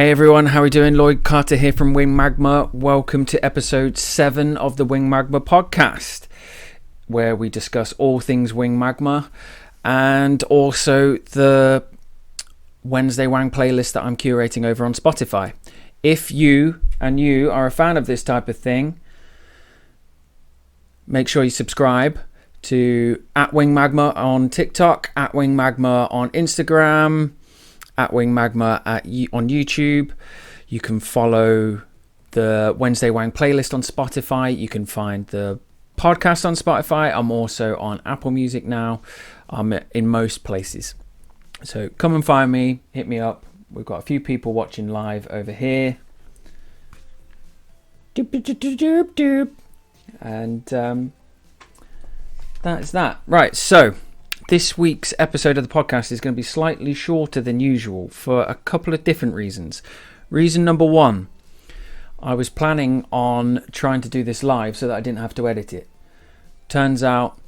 Hey everyone, how are we doing? Lloyd Carter here from Wing Magma. Welcome to episode 7 of the Wing Magma podcast, where we discuss all things Wing Magma and also the Wednesday Wang playlist that I'm curating over on Spotify. If you are a fan of this type of thing, make sure you subscribe to @WingMagma on TikTok, @WingMagma on Instagram, @WingMagma on YouTube. You can follow the Wednesday Wang playlist on Spotify. You can find the podcast on Spotify. I'm also on Apple Music now. I'm in most places. So come and find me, hit me up. We've got a few people watching live over here. And that's that. Right, so this week's episode of the podcast is going to be slightly shorter than usual for a couple of different reasons. Reason number one, I was planning on trying to do this live so that I didn't have to edit it. Turns out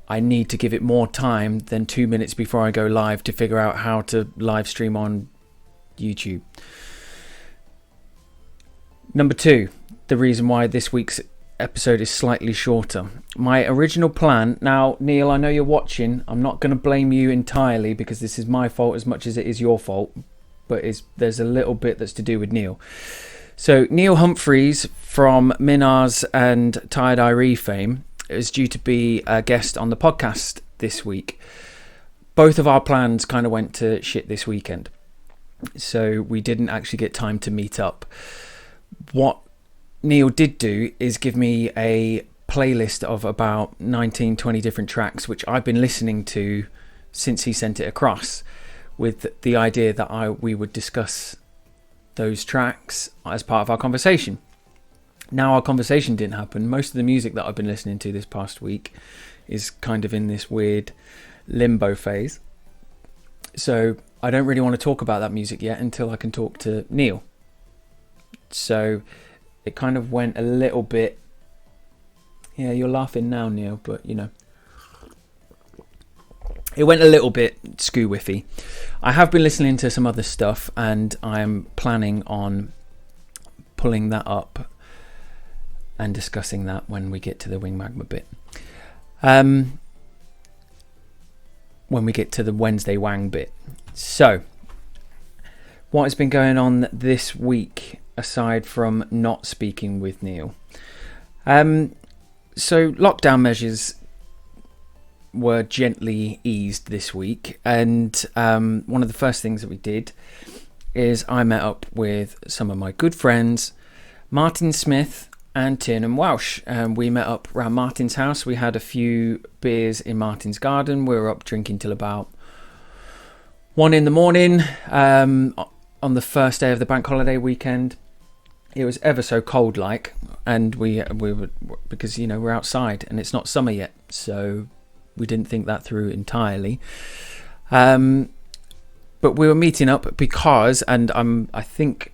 I need to give it more time than 2 minutes before I go live to figure out how to live stream on YouTube. Number two, the reason why this week's episode is slightly shorter. My original plan, now Neil, I know you're watching, I'm not going to blame you entirely because this is my fault as much as it is your fault, but there's a little bit that's to do with Neil. So Neil Humphreys from Minars and Tired Irie fame is due to be a guest on the podcast this week. Both of our plans kind of went to shit this weekend, so we didn't actually get time to meet up. What Neil did do is give me a playlist of about 19-20 different tracks, which I've been listening to since he sent it across, with the idea that we would discuss those tracks as part of our conversation. Now our conversation didn't happen. Most of the music that I've been listening to this past week is kind of in this weird limbo phase, so I don't really want to talk about that music yet until I can talk to Neil. So it kind of went a little bit, yeah, you're laughing now, Neil, but you know, it went a little bit skoo-whiffy. I have been listening to some other stuff and I'm planning on pulling that up and discussing that when we get to the Wing Magma bit. When we get to the Wednesday Wang bit. So, what has been going on this week aside from not speaking with Neil? So lockdown measures were gently eased this week, and one of the first things that we did is I met up with some of my good friends, Martin Smith and Tiernan Welsh, and we met up around Martin's house. We had a few beers in Martin's garden. We were up drinking till about 1 a.m. On the first day of the bank holiday weekend. It was ever so cold like, and we were, because you know we're outside and it's not summer yet, so we didn't think that through entirely. But we were meeting up because, and I think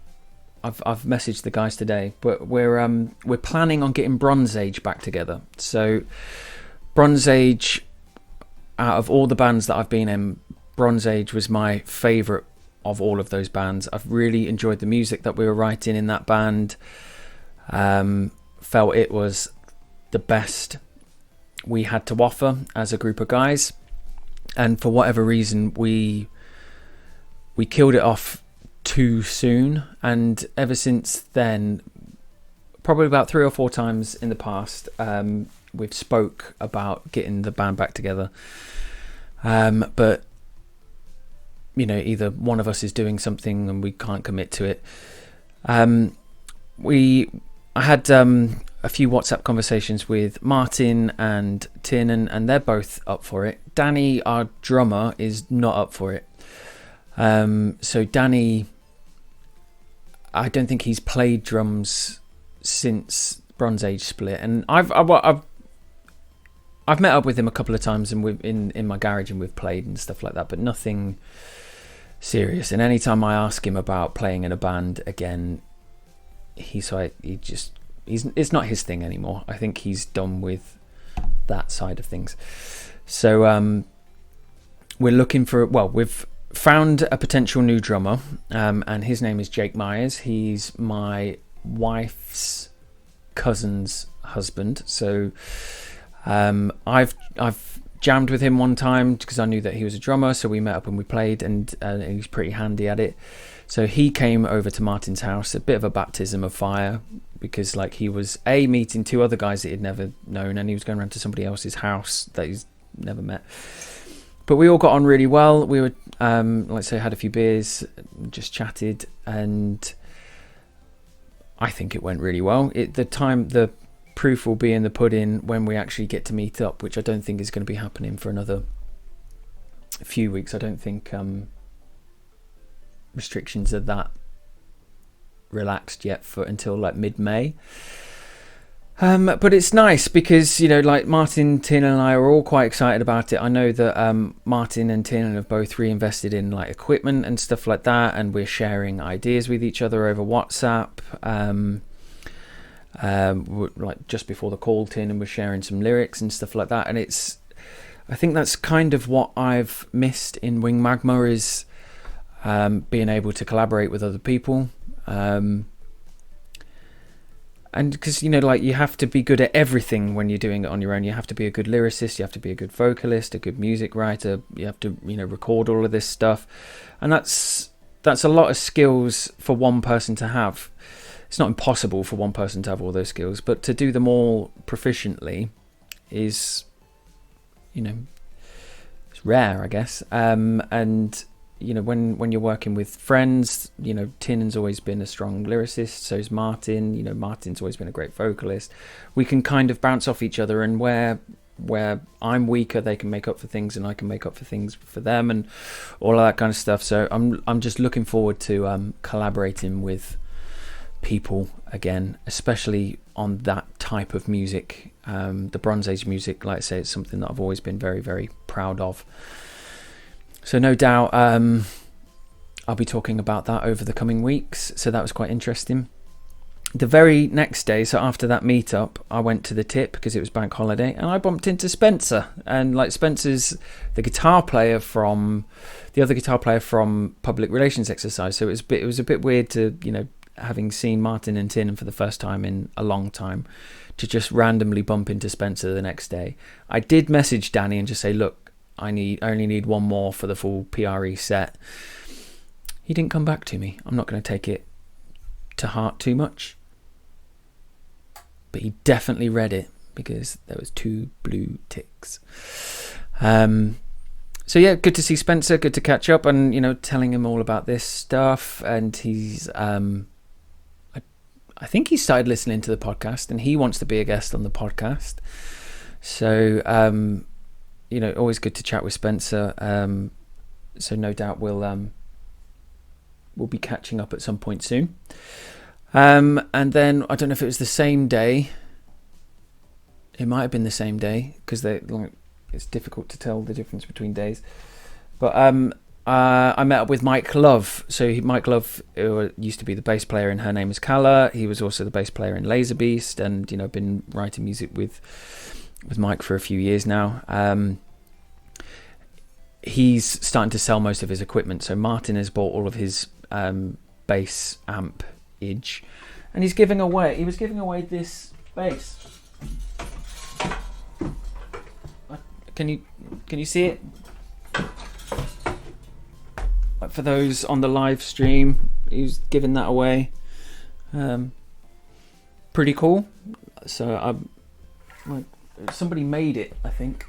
I've messaged the guys today, but we're planning on getting Bronze Age back together. So Bronze Age, out of all the bands that I've been in, Bronze Age was my favourite of all of those bands. I've really enjoyed the music that we were writing in that band. Felt it was the best we had to offer as a group of guys, and for whatever reason we killed it off too soon, and ever since then, probably about 3 or 4 times in the past, we've spoke about getting the band back together, but you know, either one of us is doing something and we can't commit to it. I had a few WhatsApp conversations with Martin and Tiernan, and they're both up for it. Danny, our drummer, is not up for it. So Danny, I don't think he's played drums since Bronze Age split, and I've met up with him a couple of times, and we've in my garage, and we've played and stuff like that, but nothing serious. And anytime I ask him about playing in a band again, it's not his thing anymore. I think he's done with that side of things. So we're looking for, we've found a potential new drummer, and his name is Jake Myers. He's my wife's cousin's husband. So I've jammed with him one time because I knew that he was a drummer, so we met up and we played, and he's pretty handy at it. So he came over to Martin's house, a bit of a baptism of fire, because like he was meeting two other guys that he'd never known, and he was going around to somebody else's house that he's never met. But we all got on really well. We were, like say, had a few beers, just chatted, and I think it went really well. The proof will be in the pudding when we actually get to meet up, which I don't think is going to be happening for another few weeks. I don't think restrictions are that relaxed yet until like mid-May. But it's nice because, you know, like Martin, Tin and I are all quite excited about it. I know that Martin and Tin have both reinvested in like equipment and stuff like that, and we're sharing ideas with each other over WhatsApp. Like just before the call, Tin and we're sharing some lyrics and stuff like that. And I think that's kind of what I've missed in Wing Magma, is being able to collaborate with other people. And because, you know, like you have to be good at everything when you're doing it on your own. You have to be a good lyricist, you have to be a good vocalist, a good music writer, you have to, you know, record all of this stuff. And that's a lot of skills for one person to have. It's not impossible for one person to have all those skills, but to do them all proficiently is, you know, it's rare, I guess. And you know, when you're working with friends, you know, Tin's always been a strong lyricist, so's Martin. You know, Martin's always been a great vocalist. We can kind of bounce off each other, and where I'm weaker, they can make up for things, and I can make up for things for them, and all of that kind of stuff. So I'm just looking forward to collaborating with people again, especially on that type of music. The Bronze Age music, like I say, it's something that I've always been very, very proud of. So no doubt I'll be talking about that over the coming weeks. So that was quite interesting. The very next day, so after that meetup, I went to the tip because it was bank holiday, and I bumped into Spencer. And like Spencer's the guitar player from the other guitar player from Public Relations Exercise. So it was a bit weird to, you know, having seen Martin and Tin for the first time in a long time, to just randomly bump into Spencer the next day. I did message Danny and just say, look, I only need one more for the full PRE set. He didn't come back to me. I'm not going to take it to heart too much, but he definitely read it because there was 2 blue ticks. So yeah, good to see Spencer, good to catch up, and, you know, telling him all about this stuff. And he's I think he started listening to the podcast, and he wants to be a guest on the podcast. So you know, always good to chat with Spencer. So no doubt we'll be catching up at some point soon. And then I don't know if it was the same day. It might have been the same day because it's difficult to tell the difference between days. But I met up with Mike Love. So Mike Love used to be the bass player in Her Name Is Kala. He was also the bass player in Laser Beast, and, you know, been writing music with Mike for a few years now. He's starting to sell most of his equipment, so Martin has bought all of his bass amp-age, and he was giving away this bass. Can you see it? For those on the live stream, he was giving that away. Pretty cool. So somebody made it, I think.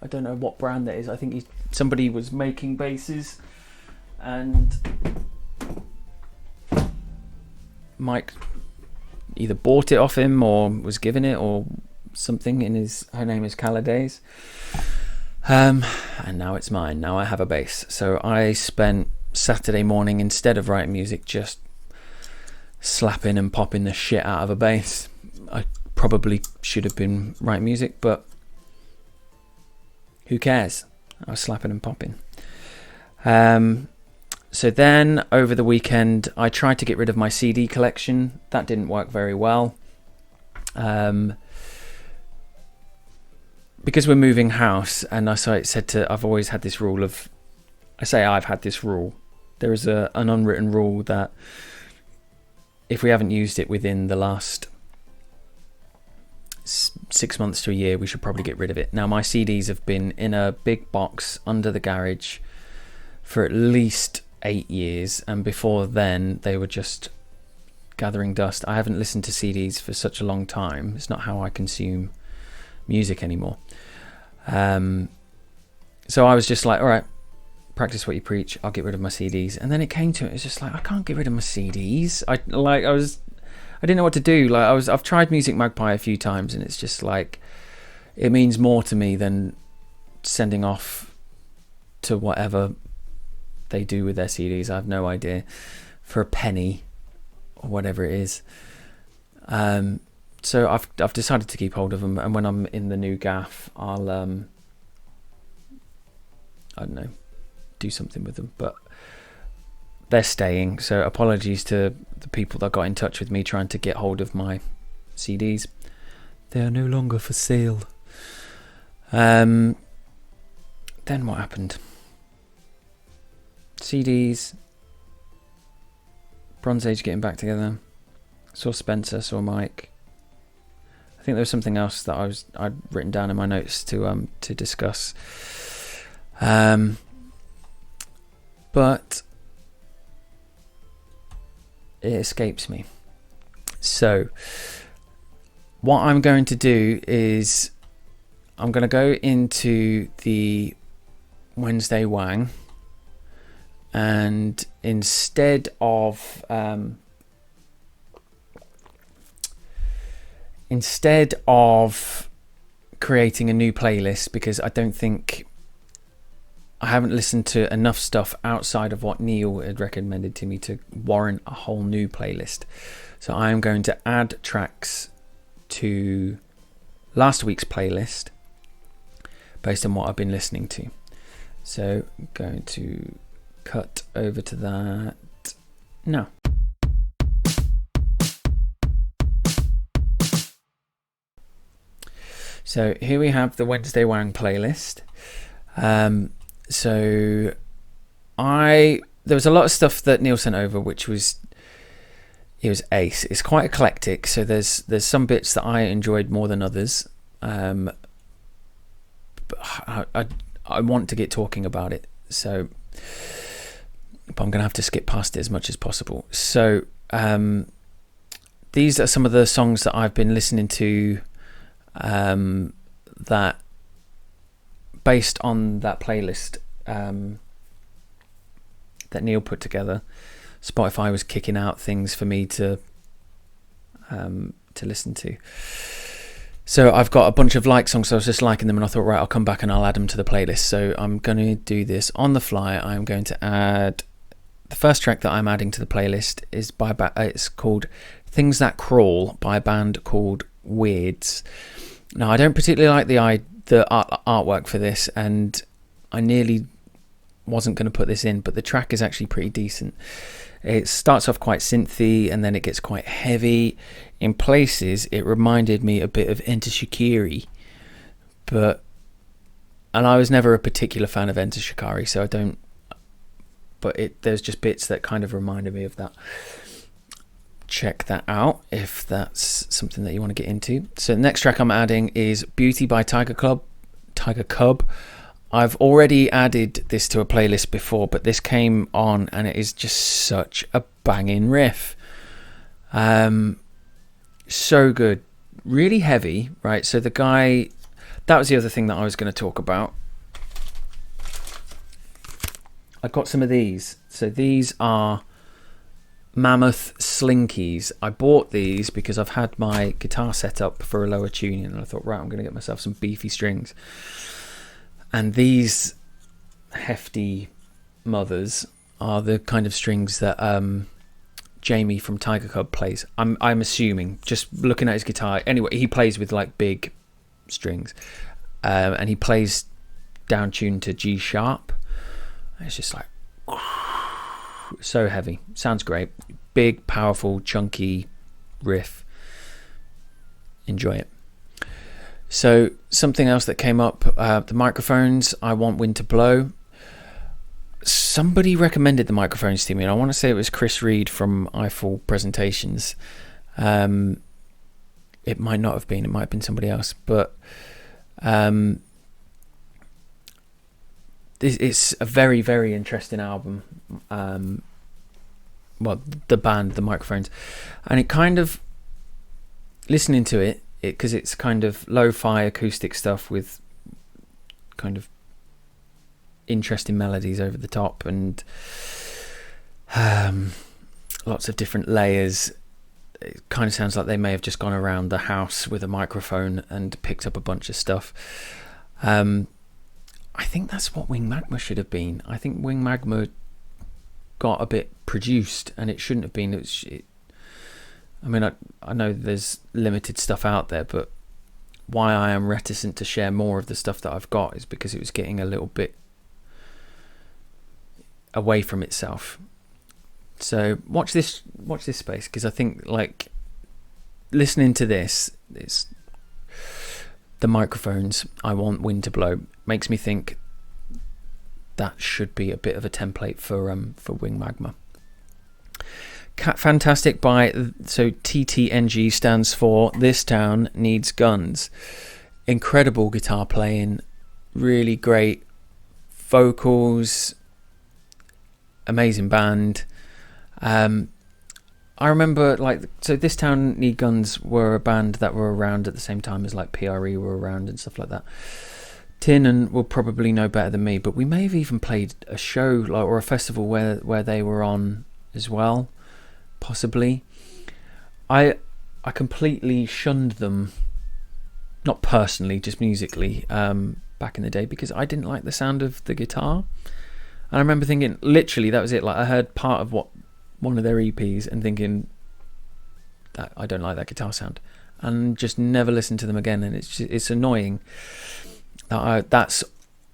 I don't know what brand that is. I think somebody was making basses, and Mike either bought it off him or was given it or something in his Her Name Is Kala days. And now it's mine. Now I have a bass. So I spent Saturday morning, instead of writing music, just slapping and popping the shit out of a bass. I probably should have been writing music, but who cares? I was slapping and popping. So then over the weekend, I tried to get rid of my CD collection. That didn't work very well. Because we're moving house, and I've always had this rule of I say I've had this rule. There is an unwritten rule that if we haven't used it within the last 6 months to a year, we should probably get rid of it. Now, my CDs have been in a big box under the garage for at least 8 years, and before then they were just gathering dust. I haven't listened to CDs for such a long time. It's not how I consume music anymore. So I was just like, all right, practice what you preach. I'll get rid of my CDs. And then it came to it. It's just like, I can't get rid of my CDs. I didn't know what to do. Like I've tried Music Magpie a few times, and it's just like, it means more to me than sending off to whatever they do with their CDs. I have no idea, for a penny or whatever it is. So I've decided to keep hold of them, and when I'm in the new gaff, I'll I don't know, do something with them. But they're staying, so apologies to the people that got in touch with me trying to get hold of my CDs. They are no longer for sale. Then what happened? CDs, Bronze Age getting back together, saw Spencer, saw Mike. I think there was something else that I'd written down in my notes to discuss. But it escapes me. So what I'm going to do is I'm going to go into the Wednesday Wang, and instead of creating a new playlist, because I don't think I haven't listened to enough stuff outside of what Neil had recommended to me to warrant a whole new playlist. So I am going to add tracks to last week's playlist based on what I've been listening to. So I'm going to cut over to that now. So here we have the Wednesday Wang playlist. So there was a lot of stuff that Neil sent over, which was ace. It's quite eclectic, so there's some bits that I enjoyed more than others. But I want to get talking about it, so but I'm gonna have to skip past it as much as possible. So these are some of the songs that I've been listening to, that based on that playlist that Neil put together. Spotify was kicking out things for me to listen to. So I've got a bunch of like songs, so I was just liking them, and I thought, right, I'll come back and I'll add them to the playlist. So I'm going to do this on the fly. I'm going to add the first track that I'm adding to the playlist is it's called Things That Crawl by a band called Weirds. Now, I don't particularly like the artwork for this, and I nearly wasn't going to put this in, but the track is actually pretty decent. It starts off quite synthy, and then it gets quite heavy. In places, it reminded me a bit of Enter Shikari, and I was never a particular fan of Enter Shikari, so I don't. But there's just bits that kind of reminded me of that. Check that out if that's something that you want to get into. So the next track I'm adding is Beauty by Tiger Cub. I've already added this to a playlist before, but this came on and it is just such a banging riff. So good, really heavy, right? So the guy, that was the other thing that I was going to talk about. I got some of these. So these are Mammoth Slinkies. I bought these because I've had my guitar set up for a lower tuning, and I thought, right, I'm going to get myself some beefy strings. And these hefty mothers are the kind of strings that Jamie from Tiger Cub plays. I'm assuming, just looking at his guitar. Anyway, he plays with like big strings, and he plays down tuned to G sharp. It's just like so heavy. Sounds great. Big, powerful, chunky riff. Enjoy it. So something else that came up, the microphones. I want Wind to Blow. somebody recommended the microphones to me, and I want to say it was Chris Reed from Eiffel Presentations. It might not have been. It might have been somebody else. But it's a very, very interesting album. Well, the band, the microphones. And it kind of, listening to it, because it's kind of lo-fi acoustic stuff with kind of interesting melodies over the top and lots of different layers. It kind of sounds like they may have just gone around the house with a microphone and picked up a bunch of stuff. I think that's what Wing Magma should have been. I think Wing Magma got a bit produced, and it shouldn't have been. I mean, I know there's limited stuff out there, but why I am reticent to share more of the stuff that I've got is because it was getting a little bit away from itself. So watch this space, because I think, like, listening to this, it's the microphones, I Want Wind to Blow, makes me think that should be a bit of a template for Wing Magma. Fantastic by, so TTNG stands for This Town Needs Guns. Incredible guitar playing, really great vocals, amazing band. I remember, like, so This Town Need Guns were a band that were around at the same time as, like, PRE were around and stuff like that. Tin will probably know better than me, but we may have even played a show, like, or a festival where they were on as well, possibly. I completely shunned them, not personally, just musically, back in the day, because I didn't like the sound of the guitar. And I remember thinking, literally, that was it. Like, I heard part of one of their EPs and thinking that I don't like that guitar sound, and just never listened to them again. And it's annoying that that's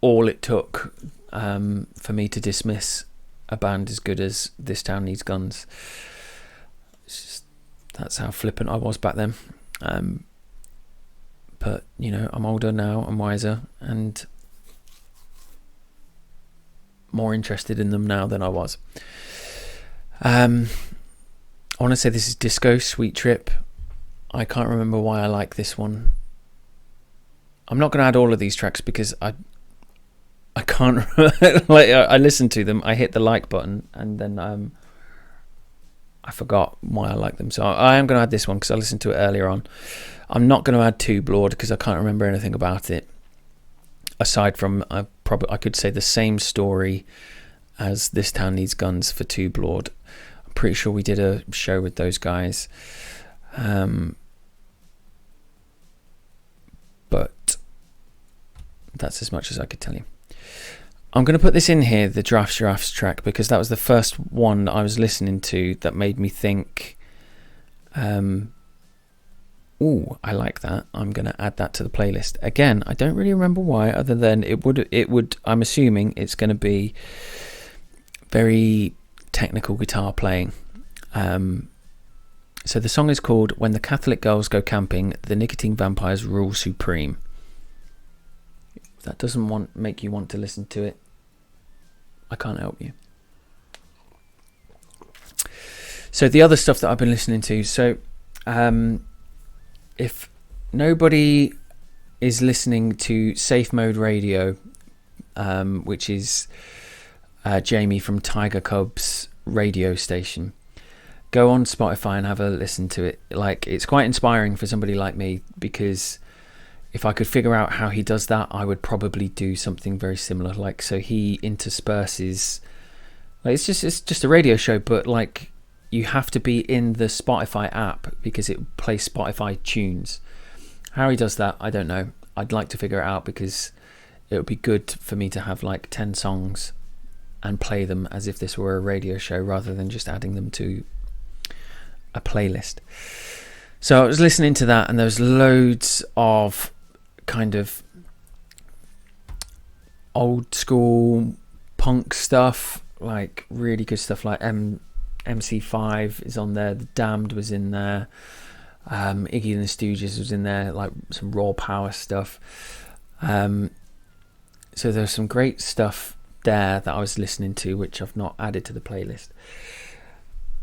all it took for me to dismiss a band as good as This Town Needs Guns. That's how flippant I was back then. But, you know, I'm older now, I'm wiser, and more interested in them now than I was. I want to say this is Disco Sweet Trip. I can't remember why I like this one. I'm not going to add all of these tracks because I can't like, I listened to them, I hit the like button, and then I forgot why I like them. So I am going to add this one because I listened to it earlier on. I'm not going to add Two Blood because I can't remember anything about it, aside from I could say the same story as This Town Needs Guns for Two Blood. I'm pretty sure we did a show with those guys, but that's as much as I could tell you. I'm going to put this in here, the Giraffes track, because that was the first one I was listening to that made me think, ooh, I like that. I'm going to add that to the playlist. Again, I don't really remember why, other than it would. I'm assuming it's going to be very technical guitar playing. So the song is called When the Catholic Girls Go Camping, the Nicotine Vampires Rule Supreme. If that doesn't make you want to listen to it, I can't help you. So the other stuff that I've been listening to, so if nobody is listening to Safe Mode Radio, which is Jamie from Tiger Cub's radio station, go on Spotify and have a listen to it. Like, it's quite inspiring for somebody like me, because if I could figure out how he does that, I would probably do something very similar. Like, so he intersperses, like, it's just a radio show, but like, you have to be in the Spotify app because it plays Spotify tunes. How he does that, I don't know. I'd like to figure it out, because it would be good for me to have like 10 songs and play them as if this were a radio show, rather than just adding them to a playlist. So I was listening to that, and there was loads of kind of old school punk stuff, like really good stuff, like MC5 is on there, The Damned was in there, Iggy and the Stooges was in there, like some raw power stuff. So there's some great stuff there that I was listening to, which I've not added to the playlist.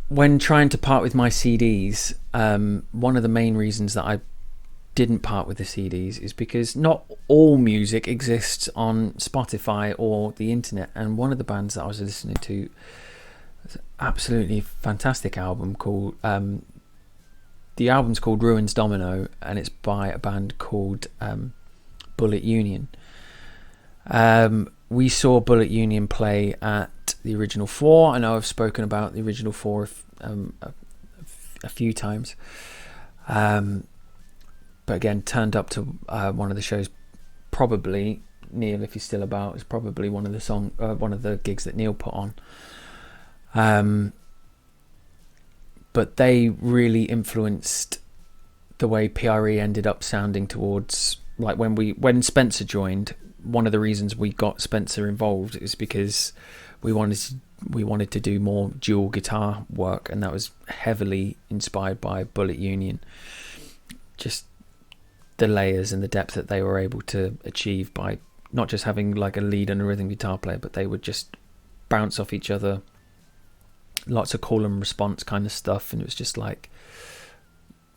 When trying to part with my CDs, one of the main reasons that I didn't part with the CDs is because not all music exists on Spotify or the internet, and one of the bands that I was listening to was an absolutely fantastic album called the album's called Ruins Domino, and it's by a band called Bullet Union. We saw Bullet Union play at the Original 4. I know I've spoken about the Original 4 a few times. But again, turned up to one of the shows. Probably Neil, if he's still about, is probably one of the gigs that Neil put on. But they really influenced the way PRE ended up sounding towards, like when Spencer joined. One of the reasons we got Spencer involved is because we wanted to do more dual guitar work, and that was heavily inspired by Bullet Union. Just the layers and the depth that they were able to achieve by not just having like a lead and a rhythm guitar player, but they would just bounce off each other, lots of call and response kind of stuff, and it was just like,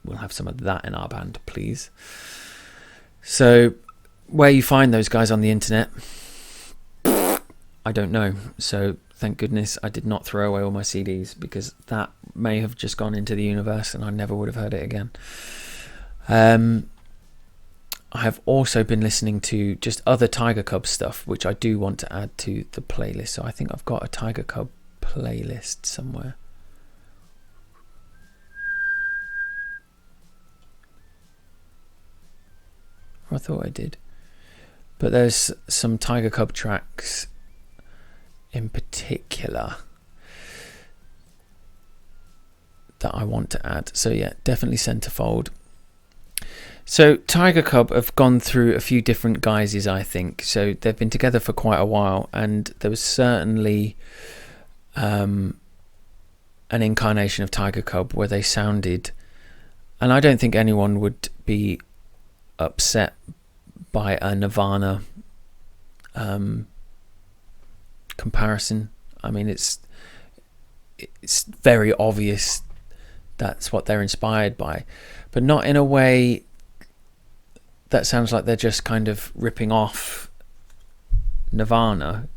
we'll have some of that in our band, please. So where you find those guys on the internet, I don't know. So thank goodness I did not throw away all my CDs, because that may have just gone into the universe and I never would have heard it again. I have also been listening to just other Tiger Cub stuff, which I do want to add to the playlist. So I think I've got a Tiger Cub playlist somewhere. I thought I did. But there's some Tiger Cub tracks in particular that I want to add. So yeah, definitely Centerfold. So Tiger Cub have gone through a few different guises, I think. So they've been together for quite a while, and there was certainly an incarnation of Tiger Cub where they sounded, and I don't think anyone would be upset by a Nirvana comparison. I mean, it's very obvious that's what they're inspired by, but not in a way that sounds like they're just kind of ripping off Nirvana,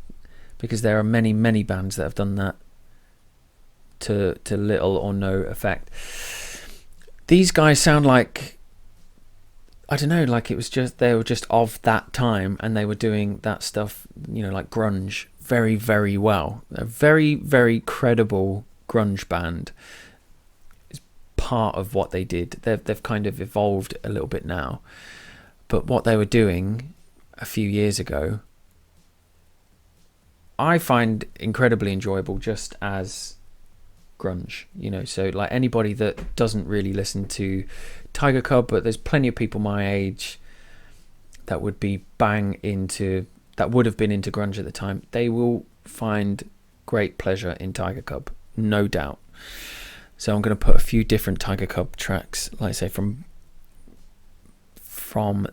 because there are many, many bands that have done that to little or no effect. These guys sound like, I don't know, like it was just, they were just of that time and they were doing that stuff, you know, like grunge very, very well. A very, very credible grunge band is part of what they did. They've kind of evolved a little bit now. But what they were doing a few years ago, I find incredibly enjoyable just as grunge, you know. So like anybody that doesn't really listen to Tiger Cub, but there's plenty of people my age that would be that would have been into grunge at the time, they will find great pleasure in Tiger Cub, no doubt. So I'm going to put a few different Tiger Cub tracks, like I say, from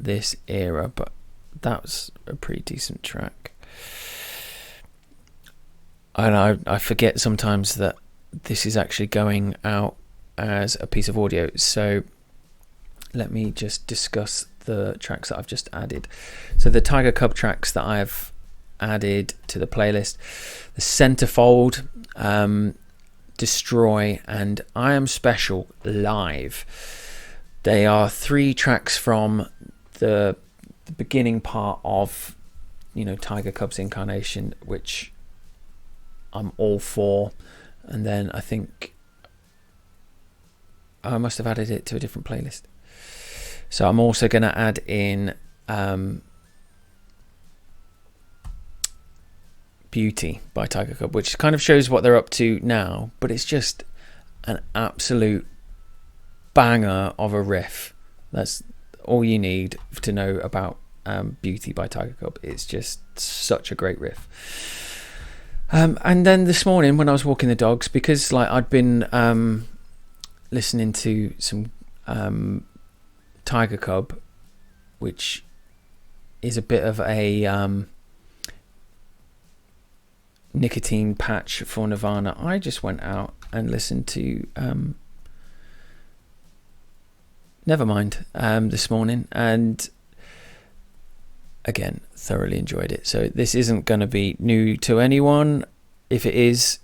this era, but that was a pretty decent track. And I forget sometimes that this is actually going out as a piece of audio, so let me just discuss the tracks that I've just added. So the Tiger Cub tracks that I've added to the playlist: the Centerfold, Destroy, and I Am Special Live. They are 3 tracks from the beginning part of, you know, Tiger Cub's incarnation, which I'm all for. And then I think I must have added it to a different playlist. So I'm also going to add in Beauty by Tiger Cub, which kind of shows what they're up to now, but it's just an absolute banger of a riff. That's all you need to know about Beauty by Tiger Cub. It's just such a great riff. And then this morning when I was walking the dogs, because like I'd been listening to some Tiger Cub, which is a bit of a nicotine patch for Nirvana, I just went out and listened to Nevermind this morning, and again, thoroughly enjoyed it. So this isn't going to be new to anyone. If it is,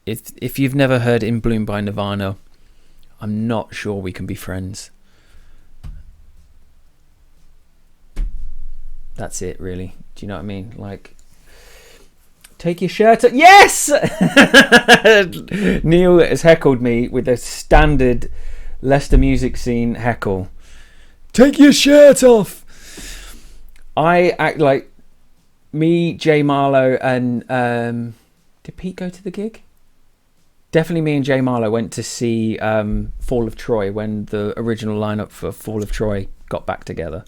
if you've never heard In Bloom by Nirvana, I'm not sure we can be friends. That's it, really. Do you know what I mean? Like, take your shirt off. Yes! Neil has heckled me with a standard Leicester music scene heckle. Take your shirt off! I act like me, Jay Marlowe, and did Pete go to the gig? Definitely me and Jay Marlowe went to see Fall of Troy when the original lineup for Fall of Troy got back together.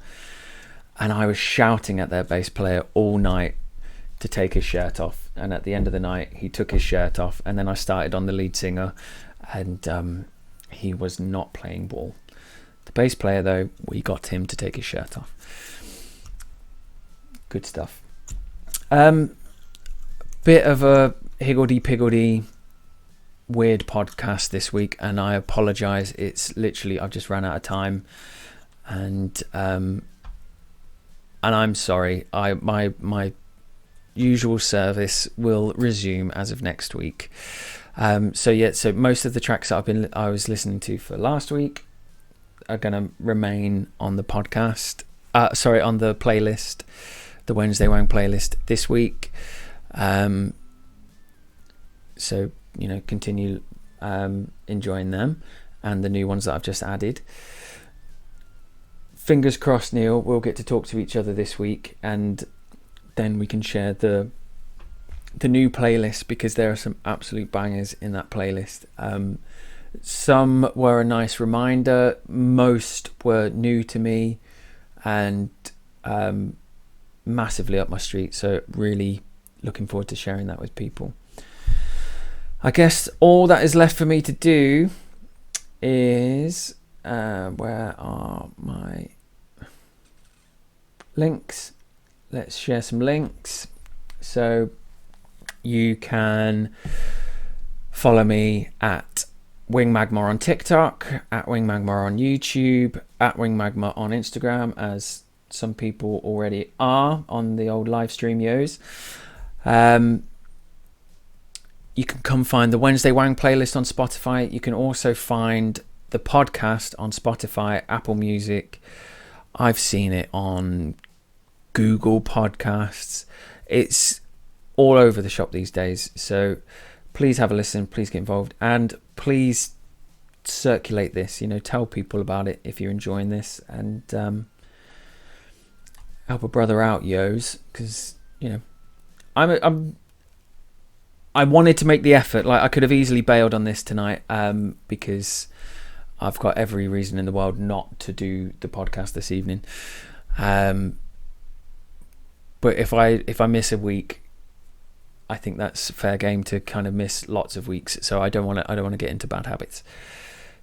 And I was shouting at their bass player all night to take his shirt off. And at the end of the night, he took his shirt off. And then I started on the lead singer, and he was not playing ball. The bass player, though, we got him to take his shirt off. Good stuff. Bit of a higgledy-piggledy weird podcast this week, and I apologise. It's literally, I've just ran out of time. And I'm sorry. My usual service will resume as of next week. So most of the tracks that I was listening to for last week are gonna remain on the podcast. On the playlist, the Wednesday Wang playlist this week. So continue enjoying them and the new ones that I've just added. Fingers crossed, Neil, we'll get to talk to each other this week, and then we can share the new playlist, because there are some absolute bangers in that playlist. Some were a nice reminder, most were new to me, and massively up my street, so really looking forward to sharing that with people. I guess all that is left for me to do is where are my links? Let's share some links. So you can follow me at Wing Magma on TikTok, at Wing Magma on YouTube, at Wing Magma on Instagram, as some people already are on the old live stream yos. You can come find the Wednesday Wang playlist on Spotify. You can also find the podcast on Spotify, Apple Music. I've seen it on Google Podcasts. It's all over the shop these days. So please have a listen. Please get involved. And please circulate this. Tell people about it if you're enjoying this. And help a brother out, yos. Because, I wanted to make the effort. Like, I could have easily bailed on this tonight, because I've got every reason in the world not to do the podcast this evening. But if I miss a week, I think that's fair game to kind of miss lots of weeks. So I don't want to get into bad habits.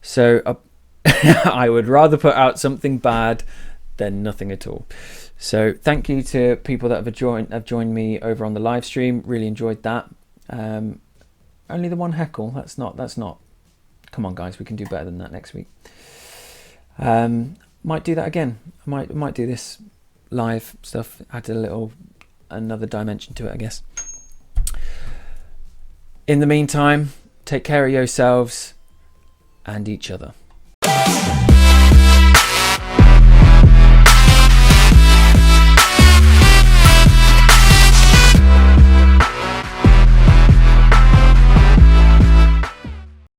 So I would rather put out something bad than nothing at all. So thank you to people that have joined me over on the live stream. Really enjoyed that. Only the one heckle. That's not. Come on, guys, we can do better than that next week. Might do that again. I might do this live stuff. Add another dimension to it, I guess. In the meantime, take care of yourselves and each other.